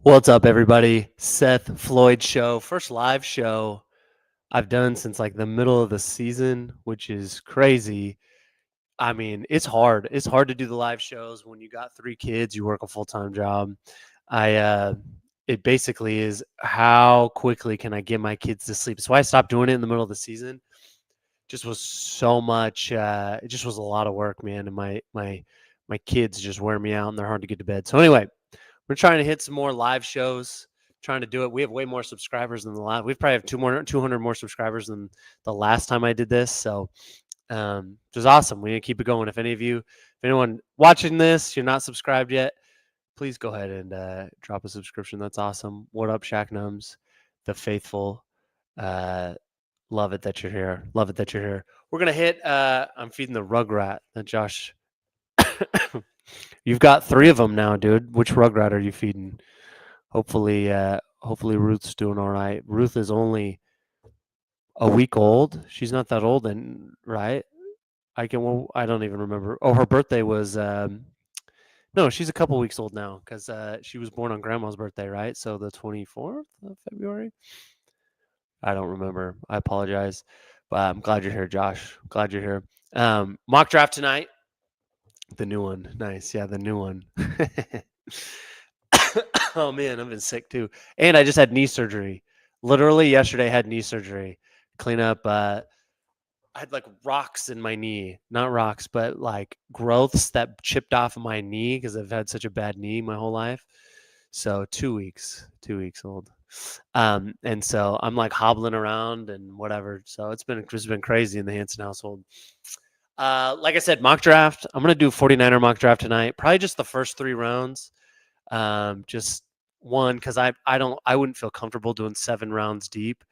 What's up, everybody? Seth, Floyd show, first live show I've done since like the middle of the season, which is crazy. I mean, it's hard. It's hard to do the live shows when you got 3 kids, you work a full-time job. I it basically is how quickly can I get my kids to sleep. So I stopped doing it in the middle of the season. Just was so much it just was a lot of work, man, and my kids just wear me out and they're hard to get to bed. So anyway, we're trying to hit some more live shows, trying to do it. We have way more subscribers than the last. We probably have 200 more subscribers than the last time I did this. So it was awesome. We need to keep it going. If anyone watching this, you're not subscribed yet, please go ahead and drop a subscription. That's awesome. What up, Shaq Nums, the faithful. Love it that you're here. Love it that you're here. We're gonna hit. I'm feeding the rugrat that Josh. You've got 3 of them now, dude. Which rugrat are you feeding? Hopefully Ruth's doing all right. Ruth is only a week old. She's not that old, and right? I don't even remember. Oh, her birthday was no, she's a couple weeks old now because she was born on Grandma's birthday, right? So the 24th of February. I don't remember. I apologize, but I'm glad you're here, Josh. Glad you're here. Mock draft tonight. The new one, nice. Yeah, the new one. Oh man, I've been sick too, and I just had knee surgery. Literally yesterday, I had knee surgery. Clean up. I had like rocks in my knee, not rocks, but like growths that chipped off of my knee because I've had such a bad knee my whole life. So 2 weeks old. And so I'm like hobbling around and whatever. So it's been crazy in the Hanson household. Like I said, mock draft. I'm gonna do 49er mock draft tonight. Probably just the first 3 rounds. Just one because I wouldn't feel comfortable doing 7 rounds deep.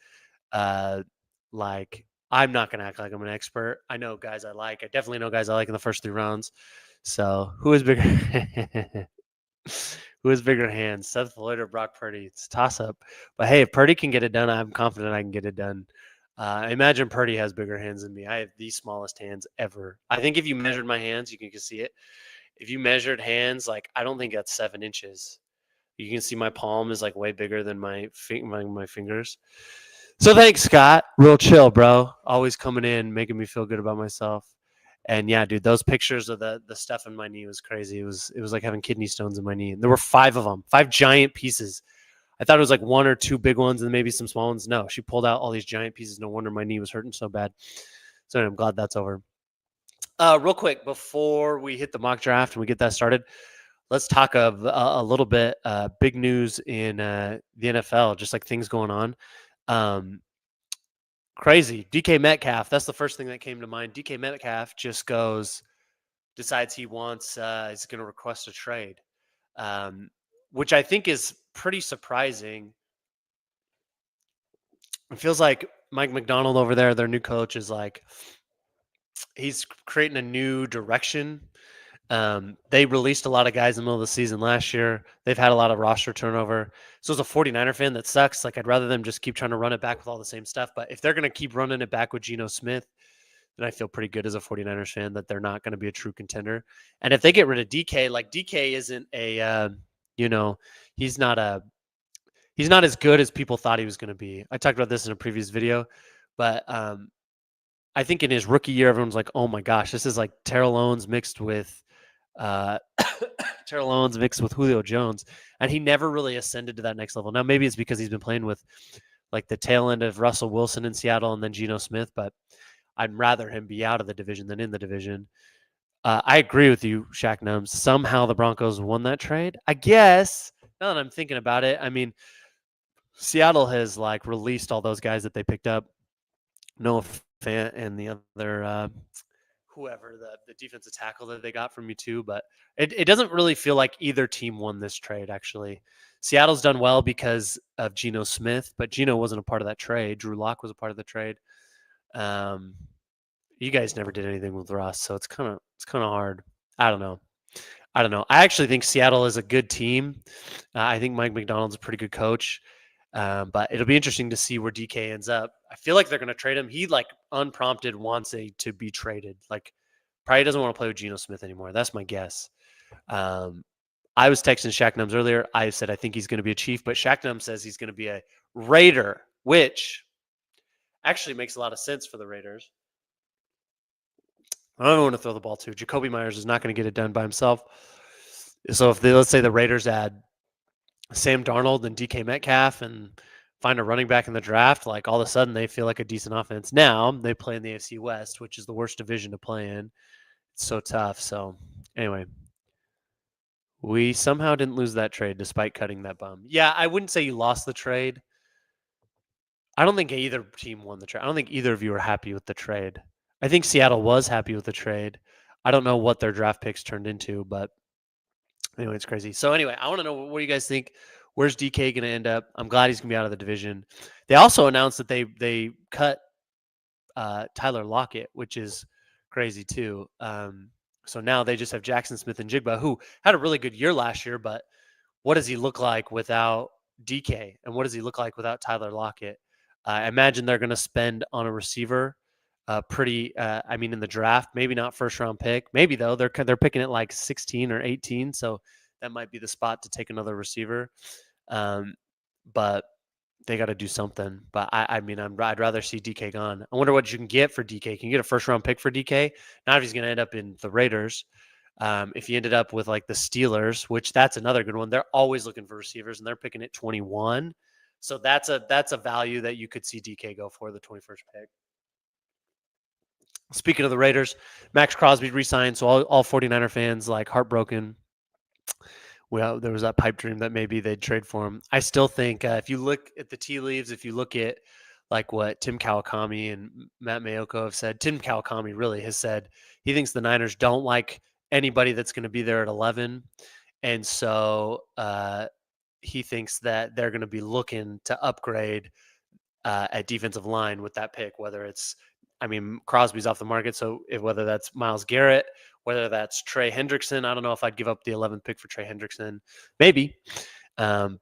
Like I'm not gonna act like I'm an expert. I know guys I like. I definitely know guys I like in the first 3 rounds. So who is bigger? Who has bigger hands, Seth Floyd or Brock Purdy? It's a toss up. But hey, if Purdy can get it done, I'm confident I can get it done. I imagine Purdy has bigger hands than me. I have the smallest hands ever. I think if you measured my hands, you can see it. If you measured hands, like I don't think that's 7 inches. You can see my palm is like way bigger than my fingers. So thanks, Scott. Real chill, bro. Always coming in, making me feel good about myself. And yeah, dude, those pictures of the stuff in my knee was crazy. It was like having kidney stones in my knee. And there were 5 of them, 5 giant pieces. I thought it was like 1 or 2 big ones and maybe some small ones. No, she pulled out all these giant pieces. No wonder my knee was hurting so bad. So anyway, I'm glad that's over. Real quick, before we hit the mock draft and we get that started, let's talk of a little bit big news in the NFL, just like things going on. Crazy. DK Metcalf. That's the first thing that came to mind. DK Metcalf just decides he's going to request a trade, which I think is pretty surprising. It feels like Mike McDonald over there, their new coach, is like, he's creating a new direction. They released a lot of guys in the middle of the season last year. They've had a lot of roster turnover. So as a 49er fan, that sucks. Like, I'd rather them just keep trying to run it back with all the same stuff. But if they're going to keep running it back with Geno Smith, then I feel pretty good as a 49ers fan that they're not going to be a true contender. And if they get rid of DK, like DK isn't he's not as good as people thought he was going to be. I talked about this in a previous video, but I think in his rookie year, everyone's like, oh my gosh, this is like Terrell Owens mixed with Julio Jones, and he never really ascended to that next level. Now maybe it's because he's been playing with like the tail end of Russell Wilson in Seattle and then Geno Smith, but I'd rather him be out of the division than in the division. I agree with you, Shaq Nums. Somehow the Broncos won that trade. I guess, now that I'm thinking about it, I mean, Seattle has like released all those guys that they picked up. Noah Fant and the other whoever, the defensive tackle that they got from you too. But it doesn't really feel like either team won this trade, actually. Seattle's done well because of Geno Smith, but Geno wasn't a part of that trade. Drew Lock was a part of the trade. You guys never did anything with Russ, so it's kind of hard. I don't know. I actually think Seattle is a good team. I think Mike McDonald's a pretty good coach. But it'll be interesting to see where DK ends up. I feel like they're going to trade him. He like unprompted wants to be traded. Like probably doesn't want to play with Geno Smith anymore. That's my guess. I was texting Shaq Nums earlier. I said I think he's going to be a Chief, but Shaq Nums says he's going to be a Raider, which actually makes a lot of sense for the Raiders. I don't want to throw the ball to. Jacoby Myers is not going to get it done by himself. So if let's say the Raiders add Sam Darnold and DK Metcalf and find a running back in the draft, like all of a sudden they feel like a decent offense. Now they play in the AFC West, which is the worst division to play in. It's so tough. So anyway, we somehow didn't lose that trade despite cutting that bum. Yeah, I wouldn't say you lost the trade. I don't think either team won the trade. I don't think either of you are happy with the trade. I think Seattle was happy with the trade. I don't know what their draft picks turned into, but anyway, it's crazy. So anyway, I want to know what do you guys think? Where's DK going to end up? I'm glad he's going to be out of the division. They also announced that they cut Tyler Lockett, which is crazy too. So now they just have Jackson Smith and Jigba, who had a really good year last year, but what does he look like without DK? And what does he look like without Tyler Lockett? I imagine they're going to spend on a receiver in the draft, maybe not first round pick. Maybe though, they're picking it like 16 or 18. So that might be the spot to take another receiver. But they got to do something. But I'd rather see DK gone. I wonder what you can get for DK. Can you get a first round pick for DK? Not if he's going to end up in the Raiders. If you ended up with like the Steelers, which that's another good one, they're always looking for receivers and they're picking at 21. So that's a value that you could see DK go for, the 21st pick. Speaking of the Raiders, Max Crosby re-signed, so all 49er fans like heartbroken. Well, there was that pipe dream that maybe they'd trade for him. I still think if you look at the tea leaves, if you look at like what Tim Kawakami and Matt Mayoko have said, Tim Kawakami really has said he thinks the Niners don't like anybody that's going to be there at 11. And so he thinks that they're going to be looking to upgrade at defensive line with that pick, whether it's, Crosby's off the market. So whether that's Myles Garrett, whether that's Trey Hendrickson, I don't know if I'd give up the 11th pick for Trey Hendrickson, maybe. So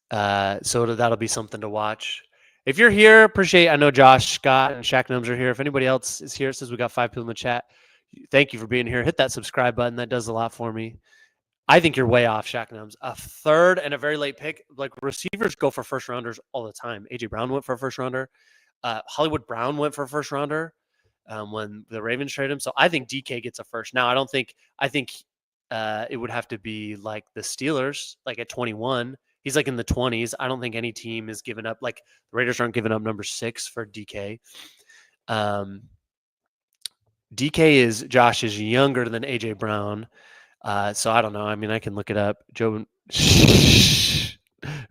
that'll be something to watch. If you're here, I know Josh, Scott, and Shaq Nums are here. If anybody else is here, it says we got 5 people in the chat. Thank you for being here. Hit that subscribe button. That does a lot for me. I think you're way off, Shaq Nums. A third and a very late pick. Like receivers go for first rounders all the time. AJ Brown went for a first rounder. Hollywood Brown went for a first rounder when the Ravens traded him. So I think DK gets a first. Now I think it would have to be like the Steelers, like at 21. He's like in the 20s. I don't think any team is giving up. Like the Raiders aren't giving up number 6 for DK. DK Josh is younger than AJ Brown. So I don't know. I can look it up. Jobin,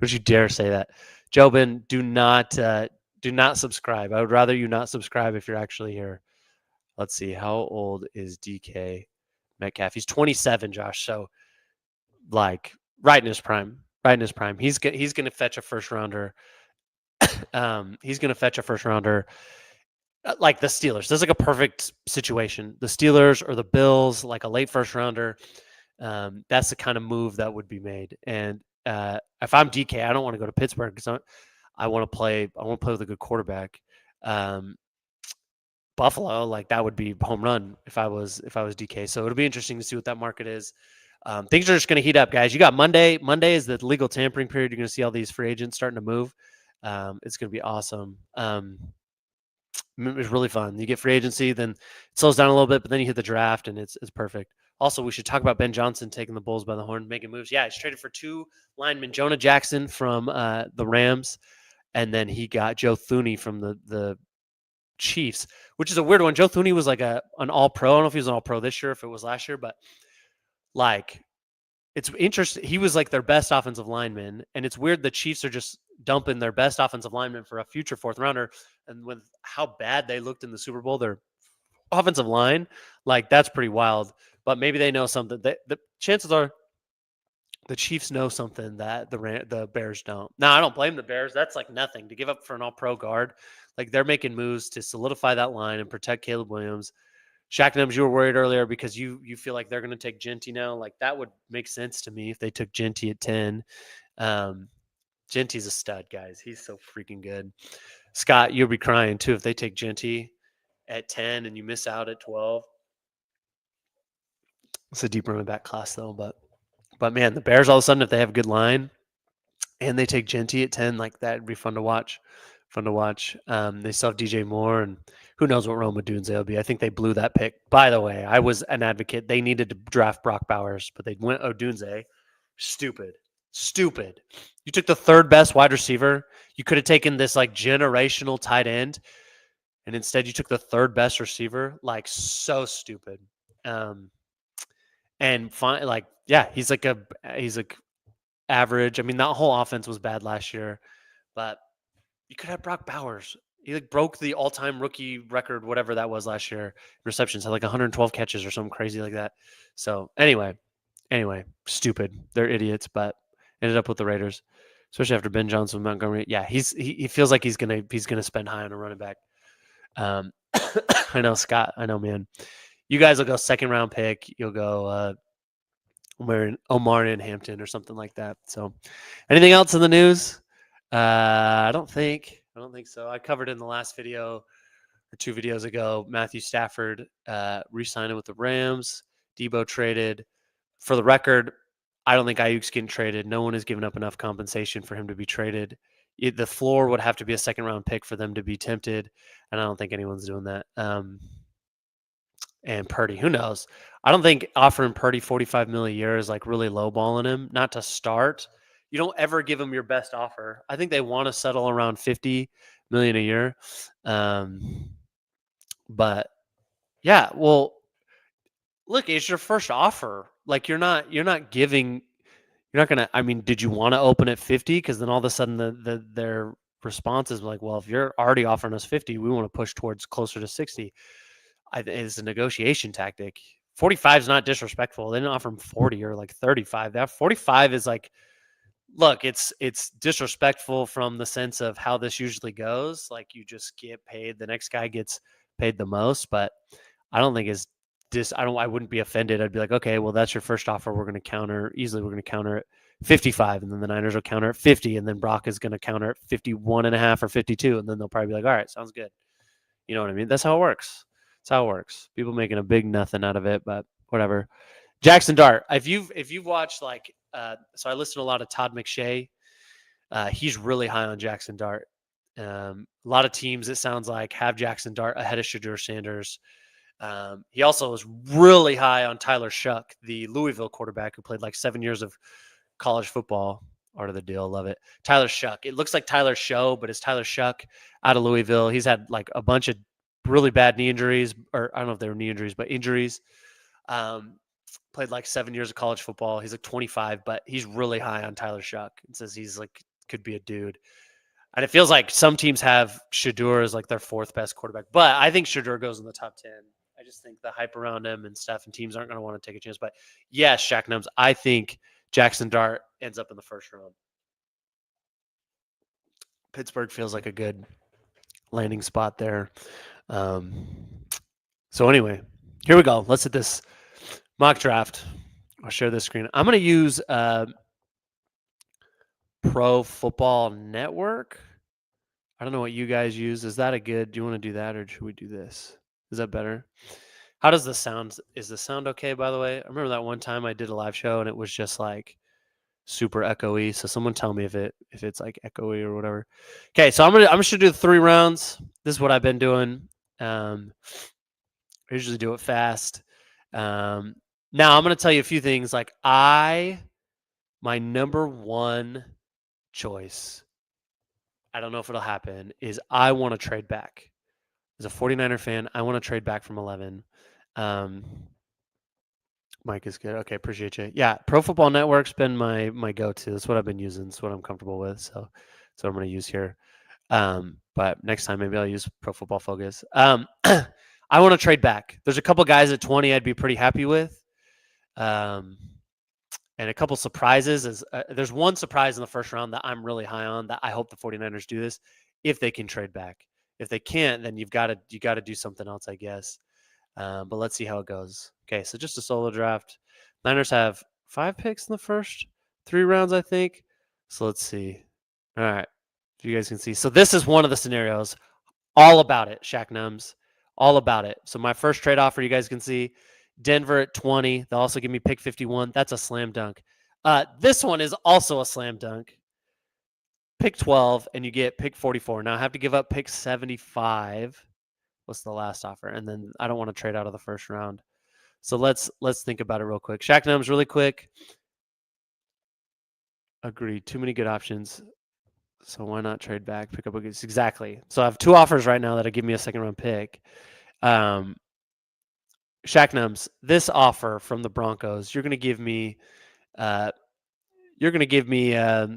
would you dare say that? Jobin, do not subscribe. I would rather you not subscribe if you're actually here. Let's see. How old is DK Metcalf? He's 27, Josh. So like right in his prime. He's going to fetch a first rounder. He's going to fetch a first rounder. Like the Steelers. This is like a perfect situation. The Steelers or the Bills, like a late first rounder. That's the kind of move that would be made. And if I'm DK, I don't want to go to Pittsburgh because I want to play with a good quarterback. Buffalo, like that would be home run if I was DK. So it'll be interesting to see what that market is. Things are just going to heat up, guys. You got Monday. Monday is the legal tampering period. You're going to see all these free agents starting to move. It's going to be awesome. It's really fun. You get free agency, then it slows down a little bit, but then you hit the draft, and it's perfect. Also, we should talk about Ben Johnson taking the Bulls by the horn, making moves. Yeah, he's traded for 2 linemen, Jonah Jackson from the Rams, and then he got Joe Thuney from the Chiefs, which is a weird one. Joe Thuney was like an all-pro. I don't know if he was an all-pro this year, if it was last year, but like it's interesting. He was like their best offensive lineman, and it's weird the Chiefs are just dumping their best offensive lineman for a future 4th rounder. And with how bad they looked in the Super Bowl, their offensive line, like that's pretty wild. But maybe they know something. The chances are the Chiefs know something that the Bears don't. Now, I don't blame the Bears. That's like nothing to give up for an all-pro guard. Like they're making moves to solidify that line and protect Caleb Williams. Shaq Nums, you were worried earlier because you feel like they're going to take Genty now. Like that would make sense to me if they took Genty at 10. Genty's a stud, guys. He's so freaking good. Scott, you'll be crying too if they take Genty at 10 and you miss out at 12. It's a deep running back class though, but But man, the Bears all of a sudden, if they have a good line and they take Genty at 10, like that'd be fun to watch. They still have DJ Moore, and who knows what Rome Odunze will be. I think they blew that pick. By the way, I was an advocate. They needed to draft Brock Bowers, but they went Odunze. Stupid. You took the third best wide receiver. You could have taken this like generational tight end, and instead you took the third best receiver. Like so stupid. And fine, like he's like average. I mean, that whole offense was bad last year, but you could have Brock Bowers. He like broke the all-time rookie record, whatever that was last year. Receptions had like 112 catches or something crazy like that. So anyway, stupid. They're idiots, but ended up with the Raiders, especially after Ben Johnson, Montgomery. Yeah, he feels like he's gonna spend high on a running back. I know, Scott. I know, man. You guys will go second round pick. You'll go Omar in Hampton or something like that. So, anything else in the news? I don't think so. I covered in the last video or 2 videos ago. Matthew Stafford re-signing with the Rams. Debo traded. For the record, I don't think Ayuk's getting traded. No one has given up enough compensation for him to be traded. The floor would have to be a second round pick for them to be tempted, and I don't think anyone's doing that. And Purdy, who knows? I don't think offering Purdy $45 million a year is like really lowballing him. Not to start. You don't ever give him your best offer. I think they want to settle around $50 million a year. But yeah, well, look, it's your first offer. Like you're not gonna. I mean, did you want to open at 50? Because then all of a sudden their response is like, well, if you're already offering us 50, we want to push towards closer to 60. It's a negotiation tactic. 45 is not disrespectful. They didn't offer him 40 or like 35. That 45 is like, look, it's disrespectful from the sense of how this usually goes. Like you just get paid. The next guy gets paid the most, but I don't think it's I wouldn't be offended. I'd be like, okay, well, that's your first offer. We're going to counter at 55, and then the Niners will counter at 50, and then Brock is going to counter at 51 and a half or 52, and then they'll probably be like, all right, sounds good. You know what I mean? That's how it works. People making a big nothing out of it, but whatever. Jackson Dart. If you've watched like, so I listen to a lot of Todd McShay. He's really high on Jackson Dart. A lot of teams, it sounds like, have Jackson Dart ahead of Shadur Sanders. He also was really high on Tyler Shuck, the Louisville quarterback who played like 7 years of college football. Art of the deal. Love it. Tyler Shuck. It looks like Tyler Show, but it's Tyler Shuck out of Louisville. He's had like a bunch of really bad knee injuries, or I don't know if they were knee injuries, but injuries. Played like 7 years of college football. He's like 25, but he's really high on Tyler Shuck and says he's like, could be a dude. And it feels like some teams have Shadur as like their 4th best quarterback, but I think Shadur goes in the top 10. I just think the hype around him and stuff, and teams aren't going to want to take a chance. But yes, Shaq Nums, I think Jackson Dart ends up in the first round. Pittsburgh feels like a good landing spot there. So anyway, here we go. Let's hit this mock draft. I'll share this screen. I'm going to use Pro Football Network. I don't know what you guys use. Is that a good? Do you want to do that, or should we do this? Is that better? How does the sound? Is the sound okay? By the way, I remember that one time I did a live show and it was just like super echoey. So someone tell me if it's like echoey or whatever. Okay, so I'm gonna do the 3 rounds. This is what I've been doing. I usually do it fast. Now I'm gonna tell you a few things. Like my number 1 choice, I don't know if it'll happen, is I want to trade back. As a 49er fan, I want to trade back from 11. Mike is good. Okay, appreciate you. Yeah, Pro Football Network's been my go-to. That's what I've been using. That's what I'm comfortable with. So that's what I'm going to use here. But next time maybe I'll use Pro Football Focus. I want to trade back. There's a couple guys at 20 I'd be pretty happy with. And a couple surprises. There's one surprise in the first round that I'm really high on that I hope the 49ers do this if they can trade back. If they can't, then you got to do something else, I guess. But let's see how it goes. Okay, so just a solo draft. Niners have 5 picks in the first 3 rounds, I think. So let's see. All right, if you guys can see. So this is one of the scenarios. All about it, Shaq Nums. All about it. So my first trade offer, you guys can see, Denver at 20. They'll also give me pick 51. That's a slam dunk. This one is also a slam dunk. Pick 12, and you get pick 44. Now I have to give up pick 75. What's the last offer? And then I don't want to trade out of the first round. So let's think about it real quick. Shaq Numbs really quick. Agreed. Too many good options. So why not trade back? Pick up a good. Exactly. So I have 2 offers right now that'll give me a second round pick. Shaq Numbs, this offer from the Broncos, you're going to give me. You're going to give me. Let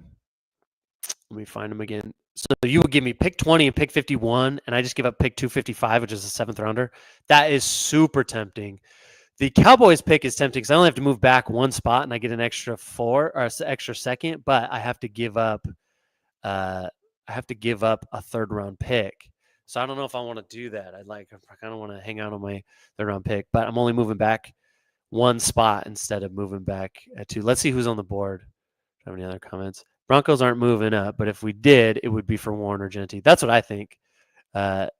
me find them again. So you would give me pick 20 and pick 51, and I just give up pick 255, which is a 7th rounder. That is super tempting. The Cowboys pick is tempting because I only have to move back 1 spot and I get an extra 4 or extra second, but I have to give up. A 3rd round pick. So I don't know if I want to do that. I kind of want to hang out on my 3rd round pick, but I'm only moving back 1 spot instead of moving back at 2. Let's see who's on the board. Do you have any other comments? Broncos aren't moving up, but if we did, it would be for Warren or Genty. That's what I think. Let's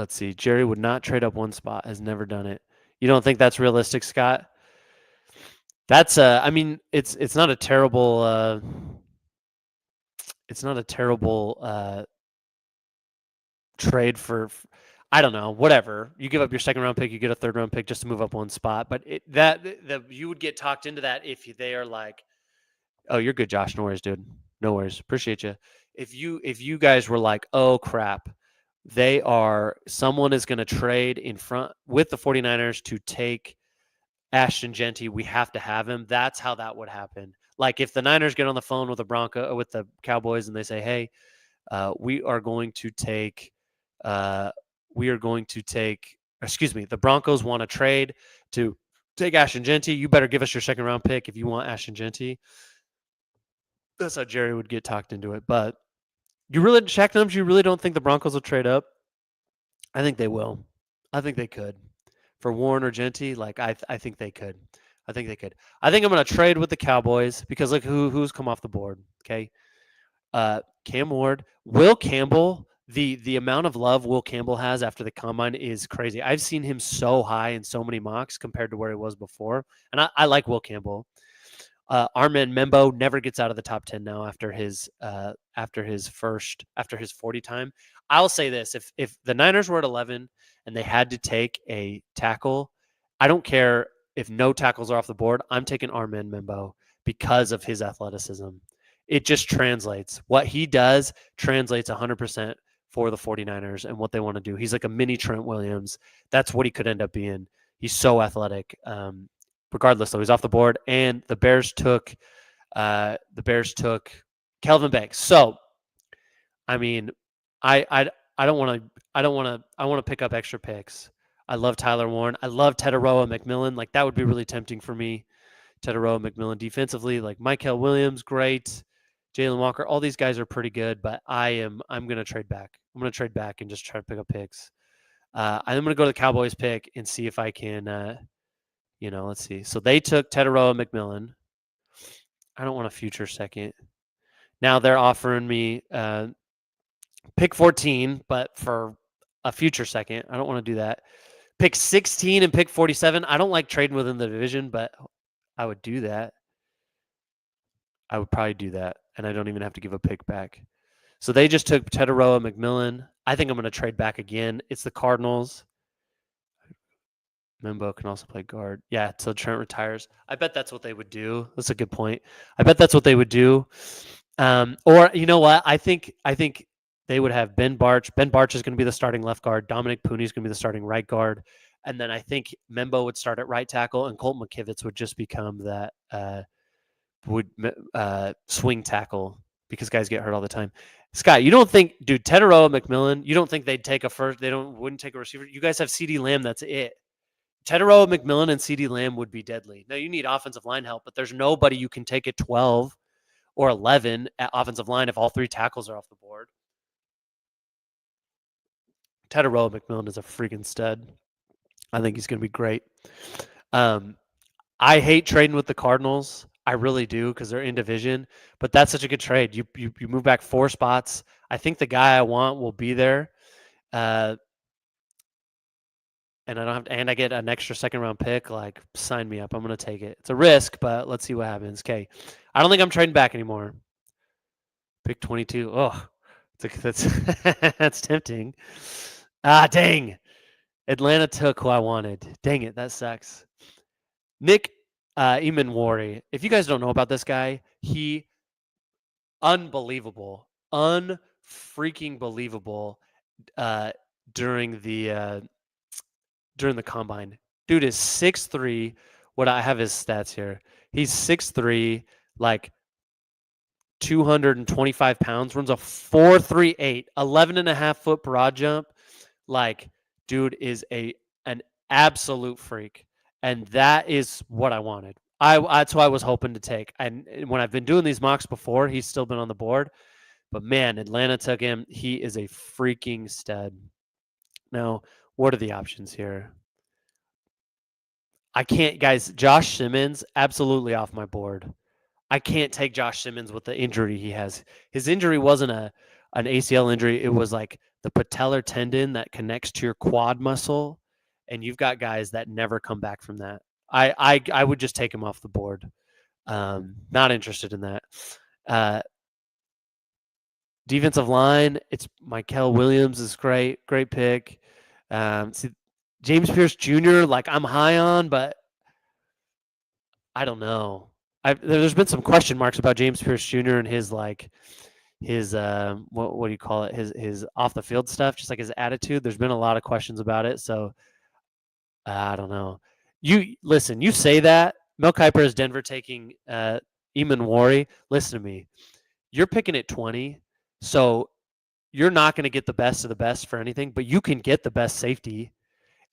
see. Jerry would not trade up 1 spot. Has never done it. You don't think that's realistic, Scott? That's I mean, it's not a terrible. It's not a terrible trade for. I don't know. Whatever. You give up your 2nd round pick, you get a 3rd round pick just to move up 1 spot. But you would get talked into that if they are like, oh, you're good, Josh. No worries, dude. No worries. Appreciate you. If you guys were like, oh crap, someone is going to trade in front with the 49ers to take Ashton Genty, we have to have him. That's how that would happen. Like if the Niners get on the phone with the Cowboys and they say, hey, we are going to take the Broncos want to trade to take Ashton Genty. You better give us your 2nd round pick if you want Ashton Genty. That's how Jerry would get talked into it. But you really, Shaq Numbs, you really don't think the Broncos will trade up? I think they will. I think they could. For Warren or Genty, I think they could. I think they could. I think I'm going to trade with the Cowboys because look who's come off the board. Okay, Cam Ward, Will Campbell. The amount of love Will Campbell has after the combine is crazy. I've seen him so high in so mame mocks compared to where he was before, and I like Will Campbell. Armin Membo never gets out of the top 10 now after his 40 time. I'll say this: if the Niners were at 11 and they had to take a tackle, I don't care if no tackles are off the board. I'm taking Armin Membo because of his athleticism. It just translates. What he does translates 100% for the 49ers and what they want to do. He's like a mini Trent Williams. That's what he could end up being. He's so athletic. Regardless, though, he's off the board, and the Bears took Kelvin Banks. So, I mean, I want to pick up extra picks. I love Tyler Warren. I love Teteroa McMillan. Like that would be really tempting for me. Teteroa McMillan defensively, like Michael Williams, great. Jalen Walker, all these guys are pretty good, but I'm going to trade back. I'm going to trade back and just try to pick up picks. I'm going to go to the Cowboys pick and see if I can. Let's see. So they took Teteroa McMillan. I don't want a future second. Now they're offering me pick 14, but for a future second. I don't want to do that. Pick 16 and pick 47. I don't like trading within the division, but I would do that. I would probably do that, and I don't even have to give a pick back. So they just took Teteroa McMillan. I think I'm going to trade back again. It's the Cardinals. Membo can also play guard. Yeah, until Trent retires. I bet that's what they would do. That's a good point. I bet that's what they would do. Or you know what? I think they would have Ben Barch. Ben Barch is going to be the starting left guard. Dominic Pooney is going to be the starting right guard. And then I think Membo would start at right tackle, and Colt McKivitz would just become that swing tackle because guys get hurt all the time. Scott, you don't think, dude, Teteroa McMillan, you don't think they'd take a first? Wouldn't take a receiver. You guys have CeeDee Lamb. That's it. Teteroa McMillan and CeeDee Lamb would be deadly. Now you need offensive line help, but there's nobody you can take at 12 or 11 at offensive line if all 3 tackles are off the board. Teteroa McMillan is a freaking stud. I think he's going to be great. I hate trading with the Cardinals. I really do because they're in division, but that's such a good trade. You move back 4 spots. I think the guy I want will be there. and I don't have to, and I get an extra second round pick. Like, sign me up. I'm gonna take it. It's a risk, but let's see what happens. Okay, I don't think I'm trading back anymore. Pick 22. Oh, that's that's tempting. Ah, dang. Atlanta took who I wanted. Dang it, that sucks. Nick Eamon. If you guys don't know about this guy, he unbelievable, unfreaking believable uh, during the combine. Dude is 6'3". What I have his stats here. He's 6'3", like 225 pounds, runs a 4.38, 11.5-foot broad jump. Like, dude is an absolute freak. And that is what I wanted. That's what I was hoping to take. And when I've been doing these mocks before, he's still been on the board. But man, Atlanta took him. He is a freaking stud. Now, what are the options here? I can't, guys. Josh Simmons, absolutely off my board. I can't take Josh Simmons with the injury he has. His injury wasn't an ACL injury. It was like the patellar tendon that connects to your quad muscle, and you've got guys that never come back from that. I would just take him off the board. Not interested in that. Uh, Defensive line, it's Mykel Williams is great pick. See, James Pierce Jr. Like, I'm high on, but I don't know. There's been some question marks about James Pierce Jr. and his what do you call it, his off the field stuff, just like his attitude. There's been a lot of questions about it, so I don't know. You listen. You say that Mel Kiper is Denver taking Eamon. Listen to me. You're picking at 20, so you're not going to get the best of the best for anything, but you can get the best safety,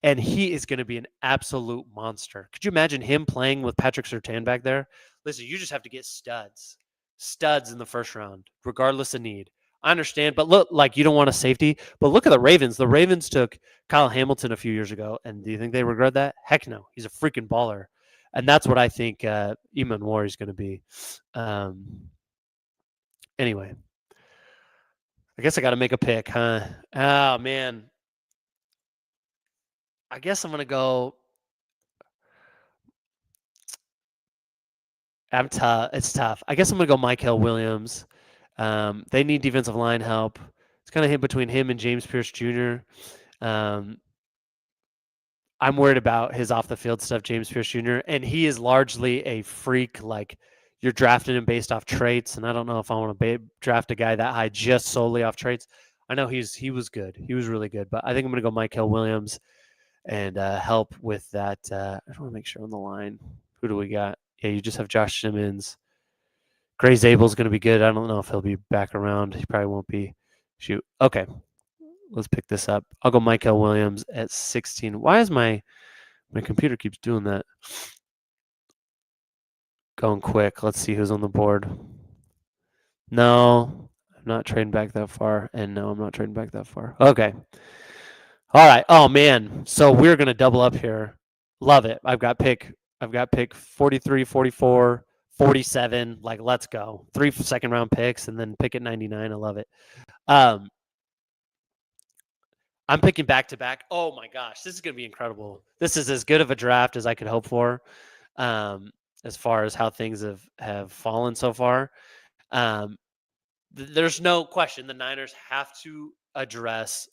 and he is going to be an absolute monster. Could you imagine him playing with Patrick Surtain back there? Listen, you just have to get studs in the first round, regardless of need. I understand, but look, like, you don't want a safety, but look at the Ravens. The Ravens took Kyle Hamilton a few years ago, and do you think they regret that? Heck no. He's a freaking baller, and that's what I think Eamon is going to be. Anyway, I guess I got to make a pick, huh? Oh man, I guess I'm going to go. It's tough. I guess I'm gonna go Mykel Williams. They need defensive line help. It's kind of hit between him and James Pierce Jr. Um, I'm worried about his off the field stuff, James Pierce Jr. And he is largely a freak. Like, you're drafting him based off traits, and I don't know if I want to draft a guy that high just solely off traits. I know he was good. He was really good, but I think I'm gonna go Mykel Williams and help with that. I just want to make sure on the line. Who do we got? Yeah, you just have Josh Simmons. Gray Zabel's going to be good. I don't know if he'll be back around. He probably won't be. Shoot. Okay. Let's pick this up. I'll go Mykel Williams at 16. Why is my computer keeps doing that? Going quick. Let's see who's on the board. No, I'm not trading back that far. And no, I'm not trading back that far. Okay. All right. Oh man. So we're going to double up here. Love it. I've got pick 43, 44, 47. Like, let's go. 3 second round picks and then pick at 99. I love it. I'm picking back to back. Oh my gosh, this is going to be incredible. This is as good of a draft as I could hope for, as far as how things have fallen so far. There's no question the Niners have to address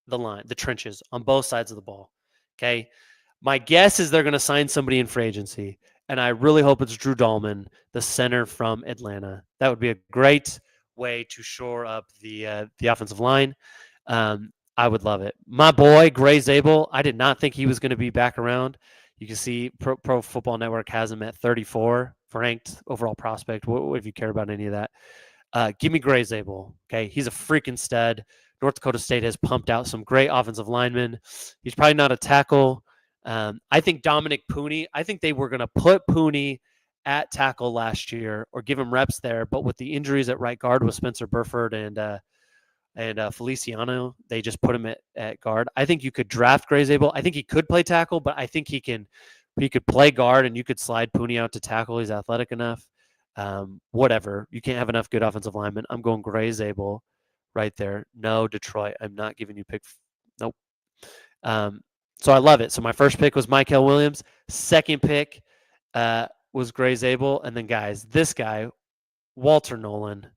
the trenches on both sides of the ball. Okay. My guess is they're going to sign somebody in free agency, and I really hope it's Drew Dahlman, the center from Atlanta. That would be a great way to shore up the offensive line. I would love it. My boy, Gray Zabel, I did not think he was going to be back around. You can see Pro Football Network has him at 34, ranked overall prospect. What if you care about any of that? Give me Gray Zabel. Okay, he's a freaking stud. North Dakota State has pumped out some great offensive linemen. He's probably not a tackle. I think Dominic Pooney, I think they were going to put Pooney at tackle last year or give him reps there, but with the injuries at right guard with Spencer Burford and Feliciano, they just put him at guard. I think you could draft Gray Zabel. I think he could play tackle, but I think he could play guard, and you could slide Pooney out to tackle. He's athletic enough. Whatever. You can't have enough good offensive linemen. I'm going Gray Zabel right there. No, Detroit. I'm not giving you pick. Nope. So I love it. So my first pick was Michael Williams. Second pick was Gray Zabel. And then, guys, this guy, Walter Nolan.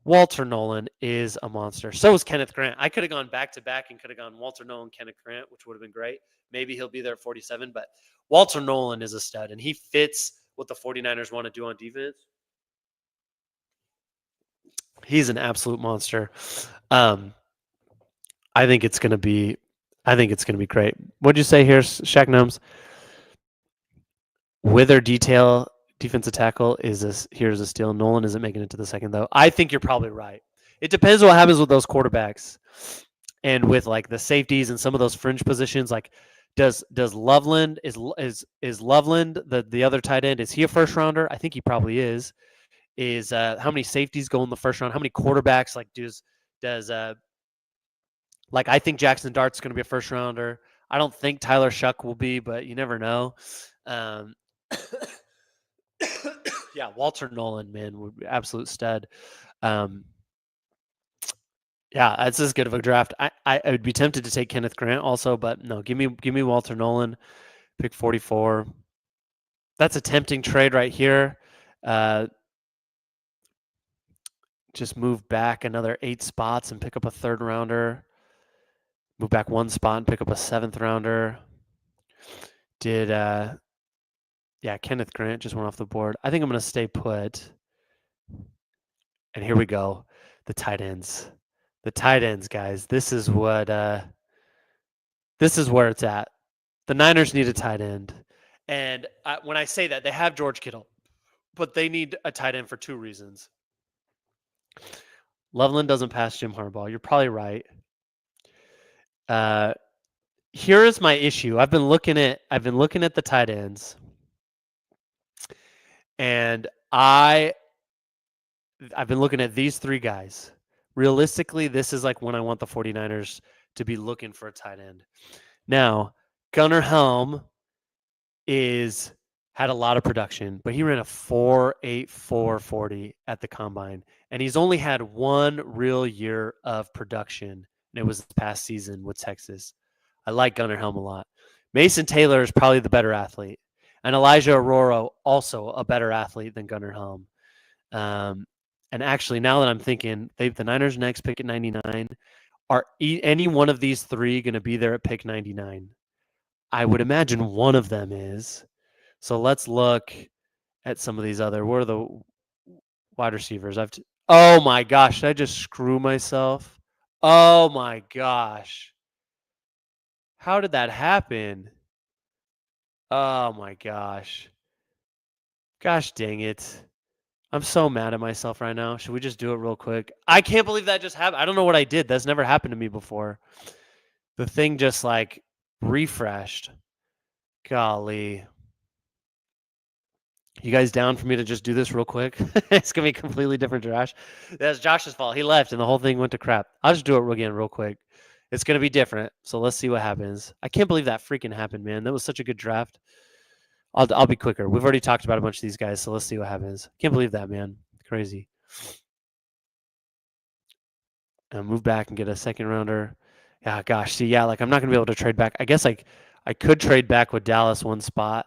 Walter Nolan is a monster. So is Kenneth Grant. I could have gone back to back and could have gone Walter Nolan, Kenneth Grant, which would have been great. Maybe he'll be there at 47, but Walter Nolan is a stud, and he fits what the 49ers want to do on defense. He's an absolute monster. I think it's going to be great. What'd you say here, Shaq Gnomes? Wither detail defensive tackle here's a steal. Nolan isn't making it to the second though. I think you're probably right. It depends what happens with those quarterbacks and with like the safeties and some of those fringe positions. Like, does Loveland is Loveland the other tight end? Is he a first rounder? I think he probably is. Is how many safeties go in the first round? How many quarterbacks like does like I think Jackson Dart's going to be a first rounder. I don't think Tyler Shuck will be, but you never know. Yeah, Walter Nolan, man, would be absolute stud. Yeah, that's as good of a draft. I would be tempted to take Kenneth Grant also, but no, give me Walter Nolan, pick 44. That's a tempting trade right here. Just move back another 8 spots and pick up a third rounder. Move back 1 spot and pick up a 7th rounder. Kenneth Grant just went off the board. I think I'm going to stay put. And here we go. The tight ends. The tight ends, guys. This is where it's at. The Niners need a tight end. And when I say that, they have George Kittle, but they need a tight end for 2 reasons. Loveland doesn't pass Jim Harbaugh. You're probably right. Here is my issue. I've been looking at the tight ends, and I've been looking at these 3 guys. Realistically, this is like when I want the 49ers to be looking for a tight end. Now, Gunnar Helm had a lot of production, but he ran a 4.84 40 at the combine, and he's only had 1 real year of production, and it was this past season with Texas. I like Gunnar Helm a lot. Mason Taylor is probably the better athlete, and Elijah Aurora also a better athlete than Gunnar Helm. And actually, now that I'm thinking, the Niners next pick at 99. Are any one of these 3 going to be there at pick 99? I would imagine one of them is. So let's look at some of these other. What are the wide receivers? Oh my gosh! Did I just screw myself? Oh my gosh! How did that happen? Oh my gosh! Gosh dang it! I'm so mad at myself right now. Should we just do it real quick? I can't believe that just happened. I don't know what I did. That's never happened to me before. The thing just like refreshed. Golly. You guys down for me to just do this real quick? It's going to be completely different Josh. That's Josh's fault. He left and the whole thing went to crap. I'll just do it again real quick. It's going to be different. So let's see what happens. I can't believe that freaking happened, man. That was such a good draft. I'll be quicker. We've already talked about a bunch of these guys, so let's see what happens. Can't believe that, man. Crazy. And move back and get a second rounder. Yeah, gosh. See, yeah, like I'm not going to be able to trade back. I guess like I could trade back with Dallas 1 spot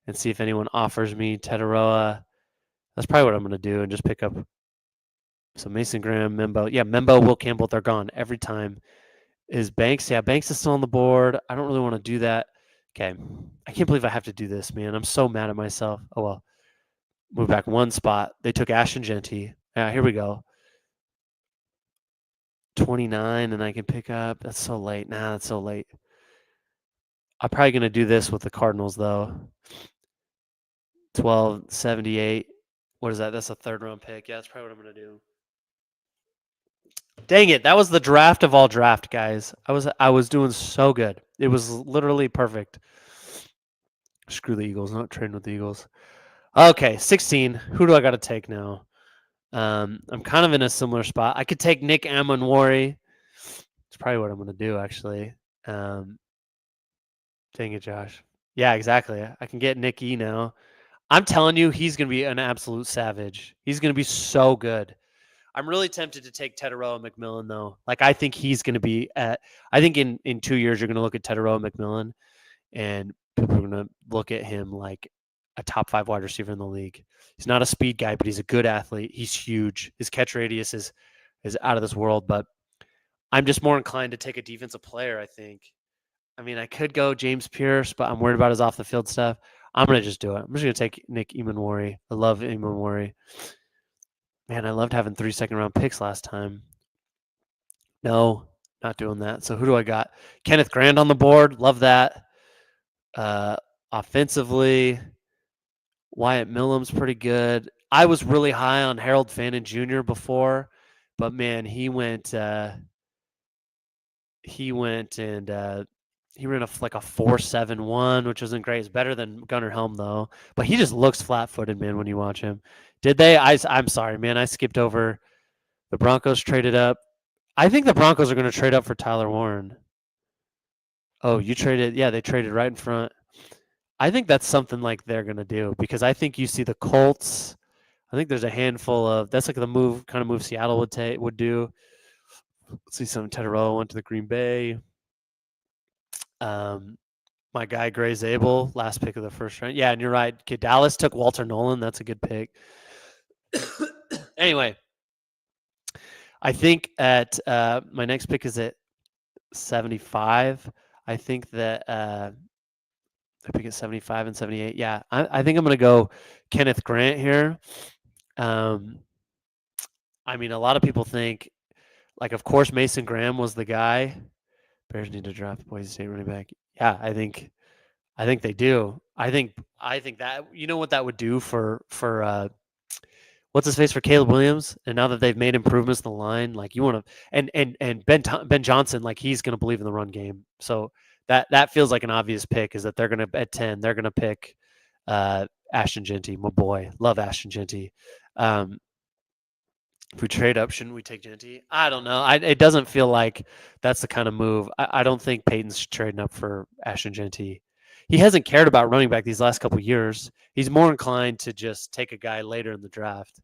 and see if anyone offers me Tetaroa. That's probably what I'm going to do and just pick up some Mason Graham, Membo. Yeah, Membo, Will Campbell, they're gone every time. Is Banks? Yeah, Banks is still on the board. I don't really want to do that. Okay. I can't believe I have to do this, man. I'm so mad at myself. Oh, well. Move back 1 spot. They took Ashton Genty. Yeah, here we go. 29, and I can pick up. That's so late. Nah, that's so late. I'm probably going to do this with the Cardinals, though. 1278. What is that? That's a 3rd round pick. Yeah, that's probably what I'm going to do. Dang it. That was the draft of all draft, guys. I was doing so good. It was literally perfect. Screw the Eagles. Not trading with the Eagles. Okay, 16. Who do I got to take now? I'm kind of in a similar spot. I could take Nick Amonwari. It's probably what I'm going to do, actually. Dang it, Josh. Yeah, exactly. I can get Nick E now. I'm telling you, he's going to be an absolute savage. He's going to be so good. I'm really tempted to take Teteroa McMillan though. Like I think he's going to be at. I think in 2 years you're going to look at Teteroa McMillan, and people are going to look at him like a top 5 wide receiver in the league. He's not a speed guy, but he's a good athlete. He's huge. His catch radius is out of this world. But I'm just more inclined to take a defensive player. I think. I mean, I could go James Pierce, but I'm worried about his off the field stuff. I'm gonna just do it. I'm just gonna take Nick Emanwari. I love Emanwari. Man, I loved having 3 second-round picks last time. No, not doing that. So who do I got? Kenneth Grant on the board. Love that. Offensively, Wyatt Millam's pretty good. I was really high on Harold Fannin Jr. before, but man, he went and he ran a 4.71, which wasn't great. It's better than Gunnar Helm though, but he just looks flat-footed, man, when you watch him. Did they? I'm sorry, man. I skipped over the Broncos traded up. I think the Broncos are going to trade up for Tyler Warren. Oh, you traded? Yeah, they traded right in front. I think that's something like they're going to do because I think you see the Colts. I think there's a handful of that's like the kind of move Seattle would do. Let's see, some Teteroa went to the Green Bay. My guy Gray Zabel, last pick of the first round. Yeah, and you're right. Okay, Dallas took Walter Nolan. That's a good pick. Anyway, I think at my next pick is at 75. I think that I pick at 75 and 78. Yeah, I think I'm going to go Kenneth Grant here. I mean, a lot of people think, like, of course, Mason Graham was the guy. Bears need to draft Boise State running back. Yeah, I think they do. I think that you know what that would do for what's his face for Caleb Williams, and now that they've made improvements in the line, like you want to, and Ben Johnson, like he's going to believe in the run game. So that feels like an obvious pick is that they're going to at 10 they're going to pick Ashton Jeanty, my boy, love Ashton Jeanty. If we trade up, shouldn't we take Jeanty? I don't know. It doesn't feel like that's the kind of move. I don't think Peyton's trading up for Ashton Jeanty. He hasn't cared about running back these last couple of years. He's more inclined to just take a guy later in the draft,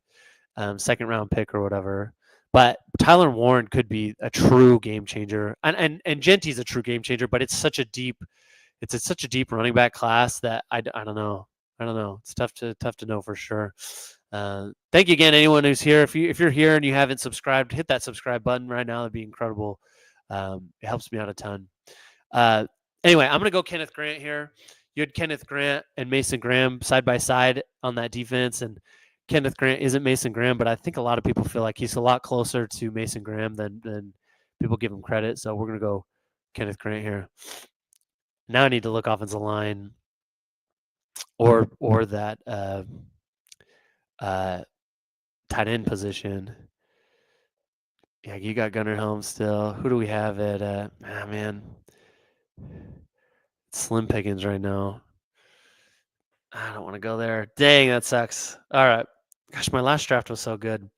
second round pick or whatever. But Tyler Warren could be a true game changer, and Genty's a true game changer. But it's such a deep running back class that I don't know. It's tough to know for sure. Thank you again, anyone who's here. If you're here and you haven't subscribed, hit that subscribe button right now. It'd be incredible. It helps me out a ton. Anyway, I'm gonna go Kenneth Grant here. You had Kenneth Grant and Mason Graham side by side on that defense, and Kenneth Grant isn't Mason Graham, but I think a lot of people feel like he's a lot closer to Mason Graham than people give him credit. So we're gonna go Kenneth Grant here. Now I need to look offensive line or that tight end position. Yeah, you got Gunnar Helm still. Who do we have at man? Slim pickings right now. I don't want to go there. Dang, that sucks. All right. Gosh, my last draft was so good.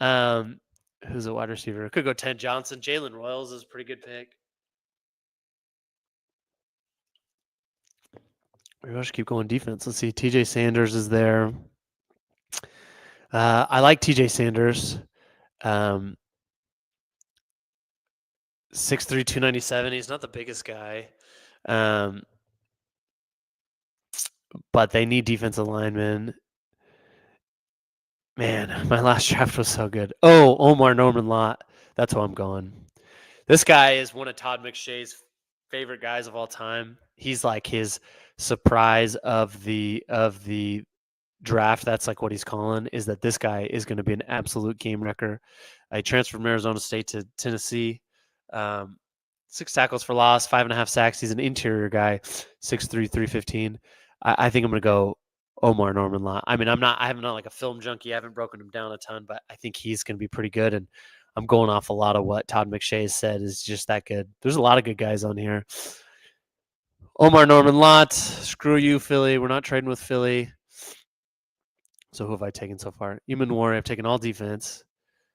Who's a wide receiver? Could go Ted Johnson. Jalen Royals is a pretty good pick. Maybe I should keep going defense. Let's see. TJ Sanders is there. I like TJ Sanders. 6'3", 297. He's not the biggest guy. But they need defensive linemen. Man, my last draft was so good. Oh, Omar Norman Lott. That's who I'm going. This guy is one of Todd McShay's favorite guys of all time. He's like his surprise of the draft. That's like what he's calling, is that this guy is going to be an absolute game wrecker. I transferred from Arizona State to Tennessee. 6 tackles for loss, 5.5 sacks. He's an interior guy, 6'3", 315. I think I'm going to go Omar Norman Lott. I mean, I'm not like a film junkie. I haven't broken him down a ton, but I think he's going to be pretty good. And I'm going off a lot of what Todd McShay has said is just that good. There's a lot of good guys on here. Omar Norman Lott, screw you, Philly. We're not trading with Philly. So who have I taken so far? Emanwari, I've taken all defense.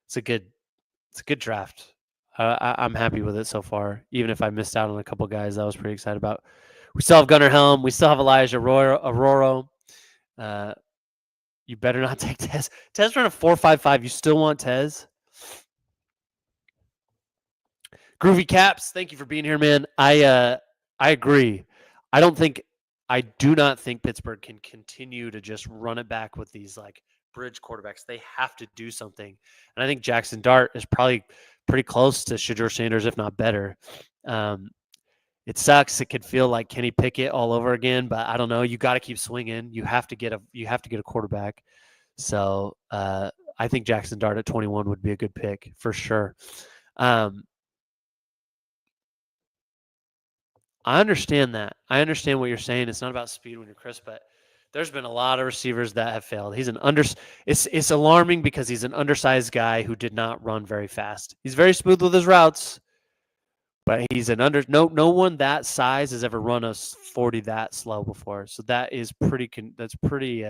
It's a good draft. I'm happy with it so far. Even if I missed out on a couple guys, I was pretty excited about. We still have Gunnar Helm. We still have Elijah Arroyo. You better not take Tez. Tez ran a 4.55. You still want Tez? Groovy Caps, thank you for being here, man. I agree. I do not think Pittsburgh can continue to just run it back with these like bridge quarterbacks. They have to do something. And I think Jackson Dart is probably pretty close to Shedeur Sanders, if not better. It sucks. It could feel like Kenny Pickett all over again, but I don't know. You got to keep swinging. You have to get a quarterback. So I think Jackson Dart at 21 would be a good pick for sure. I understand that. I understand what you're saying. It's not about speed when you're crisp, but there's been a lot of receivers that have failed. It's alarming because he's an undersized guy who did not run very fast. He's very smooth with his routes, but he's no one that size has ever run a 40 that slow before. So that is it's pretty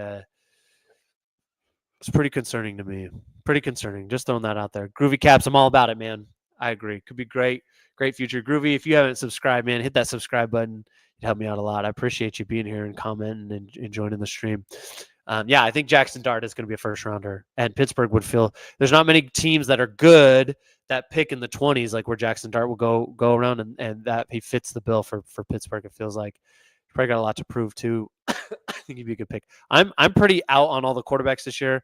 concerning to me. Pretty concerning. Just throwing that out there. Groovy Caps, I'm all about it, man. I agree. Could be great. Great future. Groovy, if you haven't subscribed, man, hit that subscribe button. It'd help me out a lot. I appreciate you being here and commenting and joining the stream. I think Jackson Dart is going to be a first rounder, and Pittsburgh would feel there's not many teams that are good that pick in the 20s, like where Jackson Dart will go around, and that he fits the bill for Pittsburgh. It feels like he's probably got a lot to prove too. I think he'd be a good pick. I'm pretty out on all the quarterbacks this year.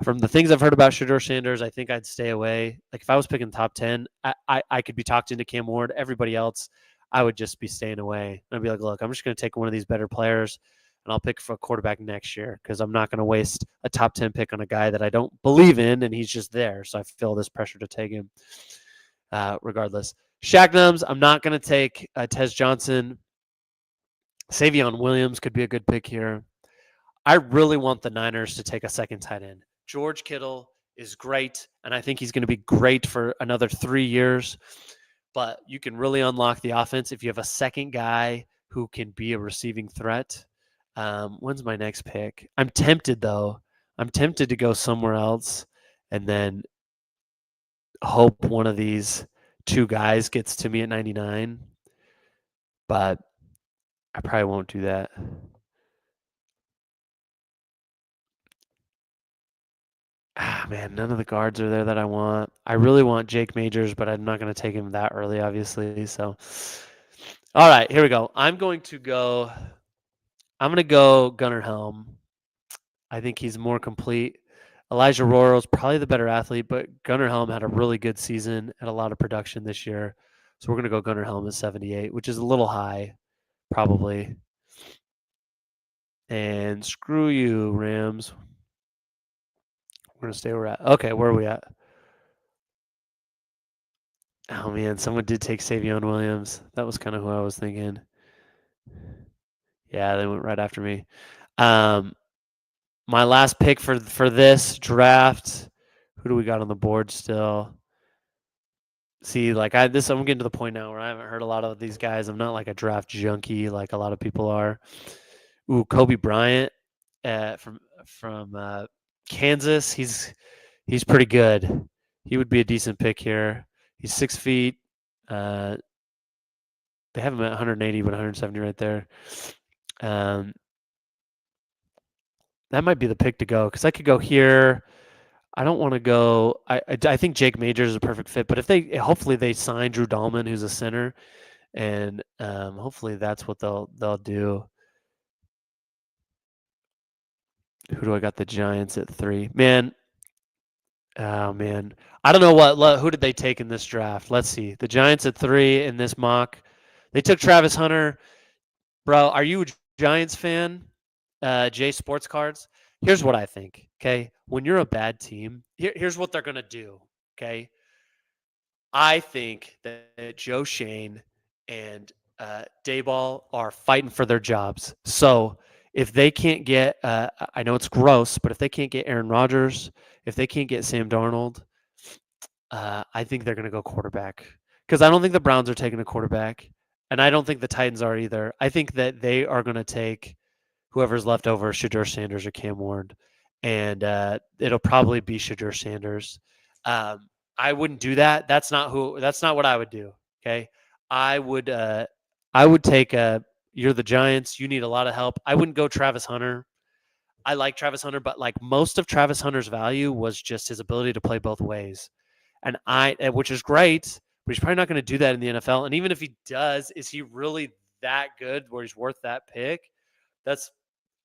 From the things I've heard about Shedeur Sanders, I think I'd stay away. Like if I was picking top 10, I could be talked into Cam Ward. Everybody else, I would just be staying away. I'd be like, look, I'm just going to take one of these better players, and I'll pick for a quarterback next year because I'm not going to waste a top 10 pick on a guy that I don't believe in, and he's just there. So I feel this pressure to take him regardless. Shagnums, I'm not going to take Tez Johnson. Savion Williams could be a good pick here. I really want the Niners to take a second tight end. George Kittle is great, and I think he's going to be great for another 3 years. But you can really unlock the offense if you have a second guy who can be a receiving threat. When's my next pick? I'm tempted, though. I'm tempted to go somewhere else and then hope one of these two guys gets to me at 99. But I probably won't do that. Man, none of the guards are there that I want. I really want Jake Majors, but I'm not going to take him that early, obviously. So, all right, here we go. I'm going to go Gunnar Helm. I think he's more complete. Elijah Roro's probably the better athlete, but Gunnar Helm had a really good season and a lot of production this year. So we're going to go Gunnar Helm at 78, which is a little high, probably. And screw you, Rams. We're going to stay where we're at. Okay, where are we at? Oh, man, someone did take Savion Williams. That was kind of who I was thinking. Yeah, they went right after me. My last pick for this draft, who do we got on the board still? See, like I'm getting to the point now where I haven't heard a lot of these guys. I'm not like a draft junkie like a lot of people are. Ooh, Kobe Bryant from Kansas. He's pretty good. He would be a decent pick here. He's 6 feet. They have him at 180, but 170 right there. That might be the pick to go because I could go here. I don't want to go. I think Jake Majors is a perfect fit, but if hopefully they sign Drew Dahlman, who's a center, and hopefully that's what they'll do. Who do I got? The Giants at 3. Man, oh man, I don't know who did they take in this draft. Let's see. The Giants at 3 in this mock. They took Travis Hunter. Bro, are you a Giants fan? J Sports Cards. Here's what I think. Okay, when you're a bad team, here's what they're gonna do. Okay, I think that Joe Shane and Dayball are fighting for their jobs. So if they can't get, I know it's gross, but if they can't get Aaron Rodgers, if they can't get Sam Darnold, I think they're going to go quarterback. Because I don't think the Browns are taking a quarterback, and I don't think the Titans are either. I think that they are going to take whoever's left over, Shedeur Sanders or Cam Ward, and it'll probably be Shedeur Sanders. I wouldn't do that. That's not what I would do. Okay. I would take you're the Giants. You need a lot of help. I wouldn't go Travis Hunter. I like Travis Hunter, but like most of Travis Hunter's value was just his ability to play both ways. Which is great, but he's probably not going to do that in the NFL. And even if he does, is he really that good where he's worth that pick? That's,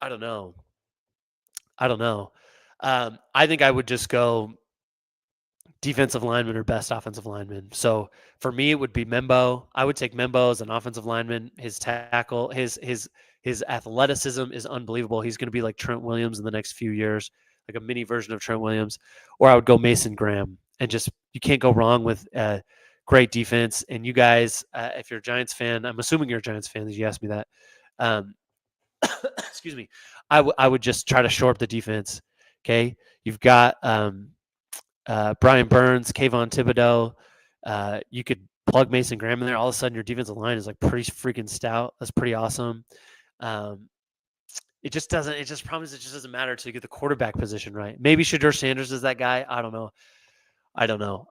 I don't know. I don't know. I think I would just go defensive lineman or best offensive lineman. So for me, it would be Membo. I would take Membo as an offensive lineman. His tackle, his athleticism is unbelievable. He's going to be like Trent Williams in the next few years, like a mini version of Trent Williams. Or I would go Mason Graham, and just you can't go wrong with great defense. And you guys, if you're a Giants fan, I'm assuming you're a Giants fan, as you asked me that. Um, excuse me. I would just try to shore up the defense. Okay, you've got Brian Burns, Kayvon Thibodeau. You could plug Mason Graham in there. All of a sudden, your defensive line is like pretty freaking stout. That's pretty awesome. It just doesn't. It just promises it just doesn't matter to get the quarterback position right. Maybe Shadur Sanders is that guy. I don't know.